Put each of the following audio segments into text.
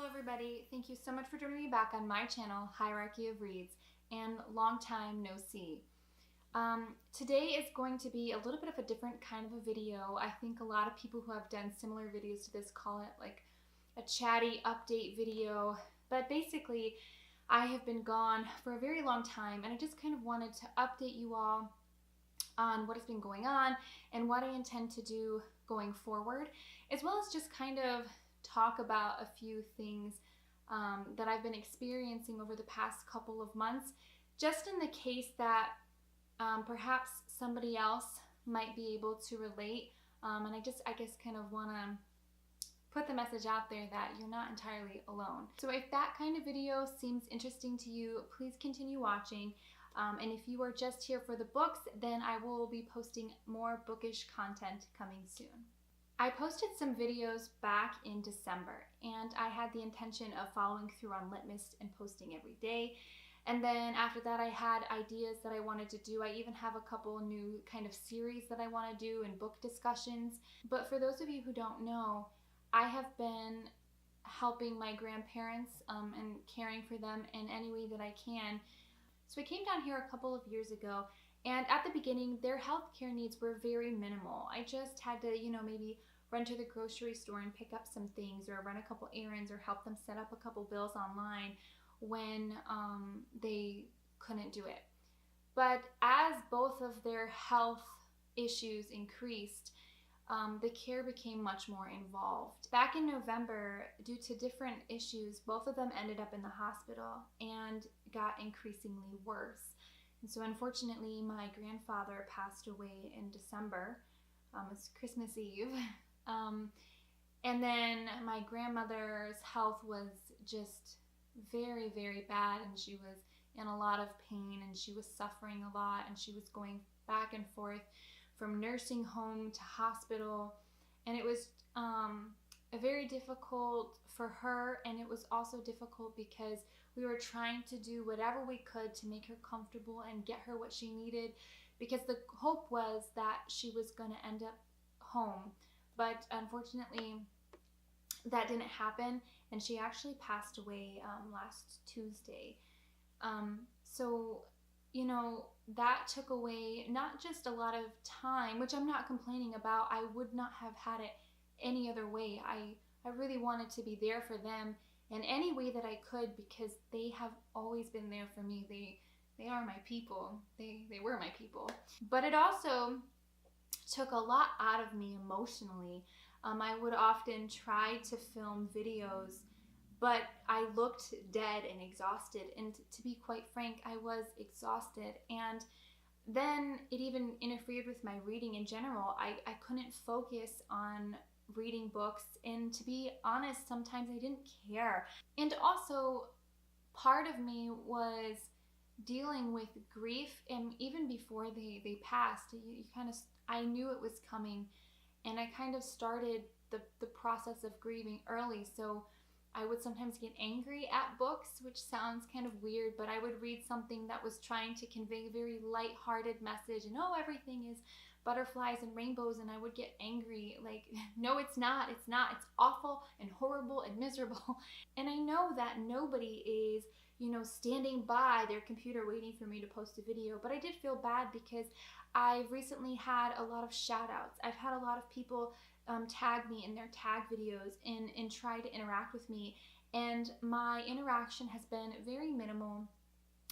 everybody. Thank you so much for joining me back on my channel, Hierarchy of Reads, and long time no see. Today is going to be a little bit of a different kind of a video. I think a lot of people who have done similar videos to this call it like a chatty update video, but basically I have been gone for a very long time and I just kind of wanted to update you all on what has been going on and what I intend to do going forward, as well as just kind of talk about a few things that I've been experiencing over the past couple of months, just in the case that perhaps somebody else might be able to relate. And I guess kind of want to put the message out there that you're not entirely alone. So if that kind of video seems interesting to you, please continue watching. And if you are just here for the books, then I will be posting more bookish content coming soon. I posted some videos back in December, and I had the intention of following through on Litmist and posting every day. And then after that, I had ideas that I wanted to do. I even have a couple new kind of series that I want to do and book discussions. But for those of you who don't know, I have been helping my grandparents and caring for them in any way that I can. So I came down here a couple of years ago, and at the beginning, their healthcare needs were very minimal. I just had to, maybe run to the grocery store and pick up some things, or run a couple errands, or help them set up a couple bills online when they couldn't do it. But as both of their health issues increased, the care became much more involved. Back in November, due to different issues, both of them ended up in the hospital and got increasingly worse. And so unfortunately, my grandfather passed away in December. It's Christmas Eve. And then my grandmother's health was just very, very bad, and she was in a lot of pain, and she was suffering a lot, and she was going back and forth from nursing home to hospital, and it was very difficult for her, and it was also difficult because we were trying to do whatever we could to make her comfortable and get her what she needed, because the hope was that she was going to end up home. But unfortunately, that didn't happen, and she actually passed away last Tuesday. So, that took away not just a lot of time, which I'm not complaining about. I would not have had it any other way. I really wanted to be there for them in any way that I could, because they have always been there for me. They are my people. They were my people. But it also took a lot out of me emotionally. I would often try to film videos, but I looked dead and exhausted. And to be quite frank, I was exhausted. And then it even interfered with my reading in general. I couldn't focus on reading books. And to be honest, sometimes I didn't care. And also, part of me was dealing with grief, and even before they passed, I knew it was coming, and I kind of started the process of grieving early. So I would sometimes get angry at books, which sounds kind of weird, but I would read something that was trying to convey a very light-hearted message, and everything is butterflies and rainbows, and I would get angry, like, no, it's not, it's awful and horrible and miserable. And I know that nobody is standing by their computer waiting for me to post a video, but I did feel bad because I've recently had a lot of shout outs. I've had a lot of people tag me in their tag videos and try to interact with me, and my interaction has been very minimal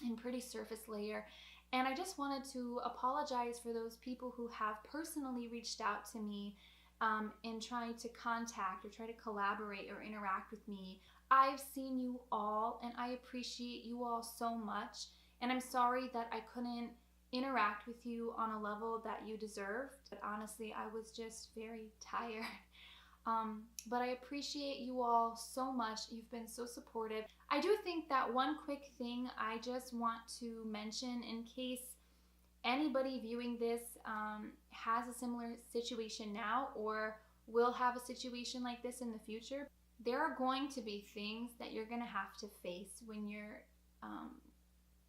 and pretty surface layer. And I just wanted to apologize for those people who have personally reached out to me and tried to contact or try to collaborate or interact with me. I've seen you all, and I appreciate you all so much, and I'm sorry that I couldn't interact with you on a level that you deserved. But honestly, I was just very tired. But I appreciate you all so much. You've been so supportive. I do think that one quick thing I just want to mention, in case anybody viewing this has a similar situation now or will have a situation like this in the future, there are going to be things that you're going to have to face when you're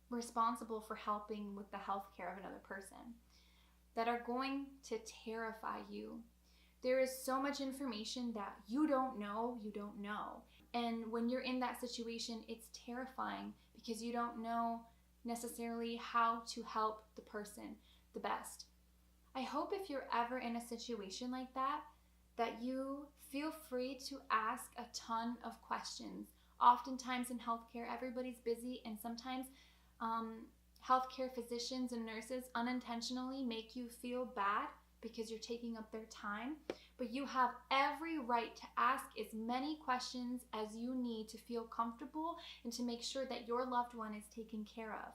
responsible for helping with the healthcare of another person that are going to terrify you. There is so much information that you don't know. And when you're in that situation, it's terrifying because you don't know necessarily how to help the person the best. I hope if you're ever in a situation like that, that you feel free to ask a ton of questions. Oftentimes in healthcare, everybody's busy, and sometimes healthcare physicians and nurses unintentionally make you feel bad because you're taking up their time. But you have every right to ask as many questions as you need to feel comfortable and to make sure that your loved one is taken care of.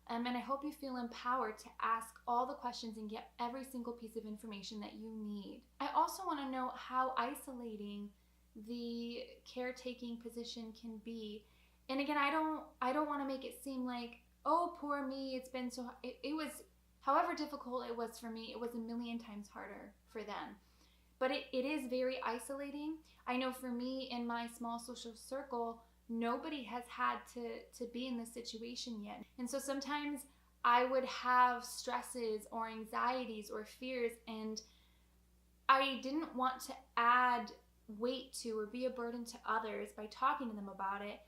And I hope you feel empowered to ask all the questions and get every single piece of information that you need. I also want to know how isolating the caretaking position can be. And again, I don't want to make it seem like, oh, poor me, it's been so, it was, however difficult it was for me, it was a million times harder for them. But it is very isolating. I know for me, in my small social circle, nobody has had to be in this situation yet. And so sometimes I would have stresses or anxieties or fears, and I didn't want to add weight to or be a burden to others by talking to them about it,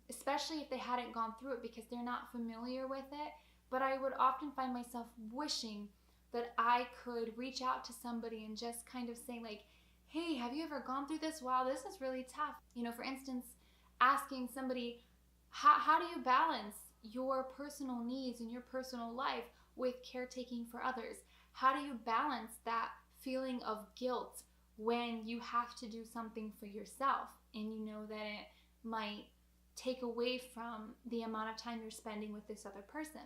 especially if they hadn't gone through it because they're not familiar with it. But I would often find myself wishing that I could reach out to somebody and just kind of say like, hey, have you ever gone through this? Wow, this is really tough. You know, for instance, asking somebody, how do you balance your personal needs and your personal life with caretaking for others? How do you balance that feeling of guilt when you have to do something for yourself and you know that it might take away from the amount of time you're spending with this other person?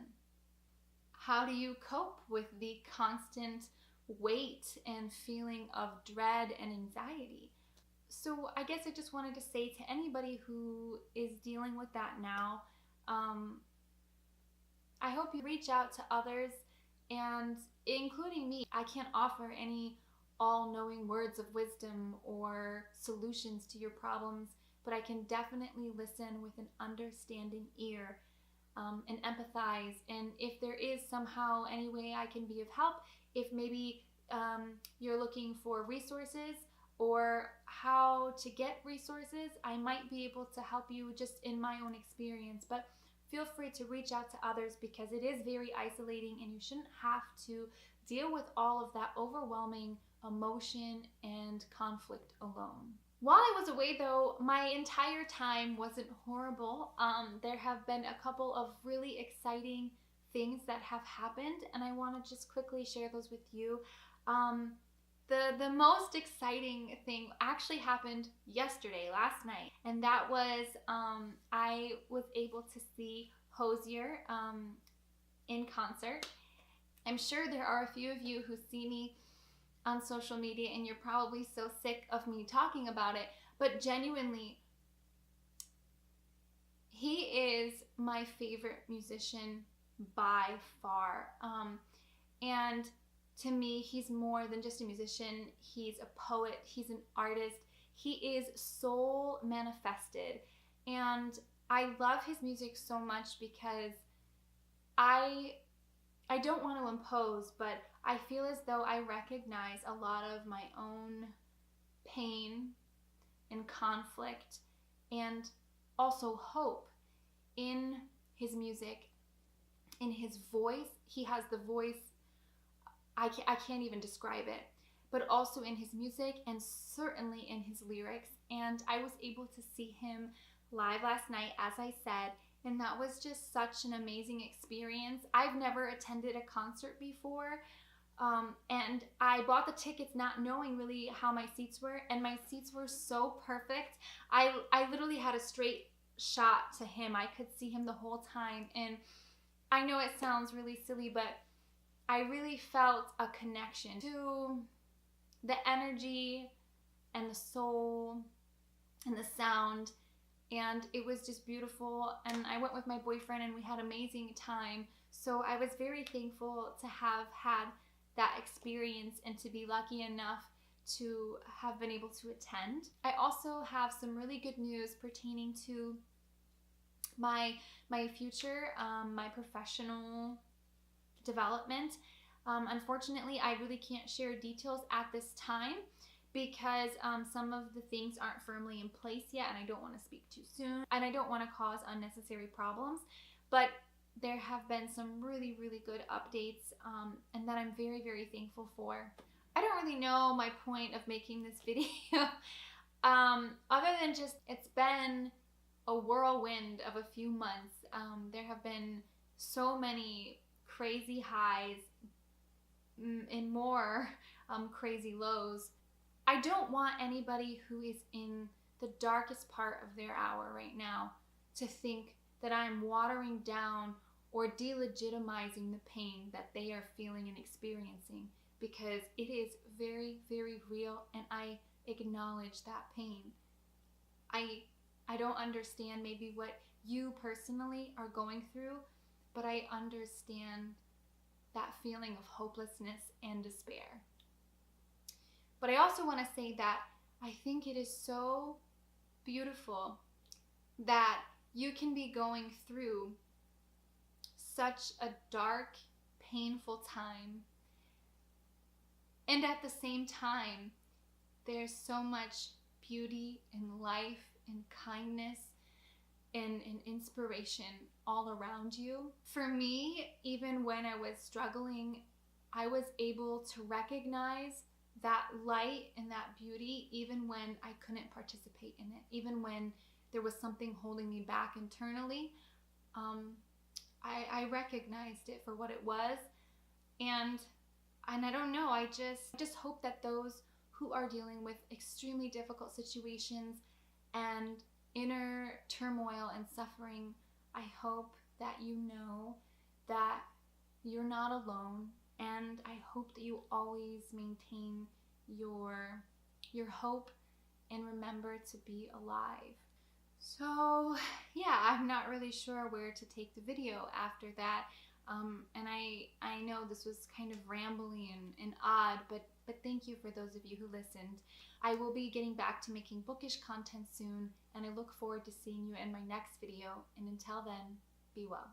How do you cope with the constant weight and feeling of dread and anxiety? So I guess I just wanted to say to anybody who is dealing with that now, I hope you reach out to others, and including me. I can't offer any all-knowing words of wisdom or solutions to your problems, but I can definitely listen with an understanding ear and empathize. And if there is somehow any way I can be of help, if maybe you're looking for resources or how to get resources, I might be able to help you just in my own experience. But feel free to reach out to others because it is very isolating and you shouldn't have to deal with all of that overwhelming emotion and conflict alone. While I was away though, my entire time wasn't horrible. There have been a couple of really exciting things that have happened, and I want to just quickly share those with you. The most exciting thing actually happened yesterday, last night, and that was I was able to see Hozier in concert. I'm sure there are a few of you who see me on social media and you're probably so sick of me talking about it, but genuinely, he is my favorite musician by far. And to me, he's more than just a musician. He's a poet, he's an artist, he is soul manifested. And I love his music so much because I don't want to impose, but I feel as though I recognize a lot of my own pain and conflict and also hope in his music, in his voice. He has the voice, I can't even describe it, but also in his music and certainly in his lyrics. And I was able to see him live last night, as I said, and that was just such an amazing experience. I've never attended a concert before, and I bought the tickets not knowing really how my seats were, and my seats were so perfect. I literally had a straight shot to him. I could see him the whole time, and I know it sounds really silly, but I really felt a connection to the energy and the soul and the sound, and it was just beautiful. And I went with my boyfriend and we had an amazing time. So I was very thankful to have had that experience and to be lucky enough to have been able to attend. I also have some really good news pertaining to my future, my professional development. Unfortunately, I really can't share details at this time because some of the things aren't firmly in place yet, and I don't want to speak too soon, and I don't want to cause unnecessary problems. But there have been some really, really good updates, and that I'm very, very thankful for. I don't really know my point of making this video, other than just it's been a whirlwind of a few months. There have been so many crazy highs and more crazy lows. I don't want anybody who is in the darkest part of their hour right now to think that I'm watering down or delegitimizing the pain that they are feeling and experiencing, because it is very, very real, and I acknowledge that pain. I don't understand maybe what you personally are going through, but I understand that feeling of hopelessness and despair. But I also want to say that I think it is so beautiful that you can be going through such a dark, painful time, and at the same time, there's so much beauty and life and kindness and inspiration all around you. For me, even when I was struggling, I was able to recognize that light and that beauty even when I couldn't participate in it, even when there was something holding me back internally. I recognized it for what it was, and I don't know, I just hope that those who are dealing with extremely difficult situations and inner turmoil and suffering, I hope that you know that you're not alone, and I hope that you always maintain your hope and remember to be alive. So yeah, I'm not really sure where to take the video after that. And I know this was kind of rambly and odd, but thank you for those of you who listened. I will be getting back to making bookish content soon, and I look forward to seeing you in my next video. And until then, be well.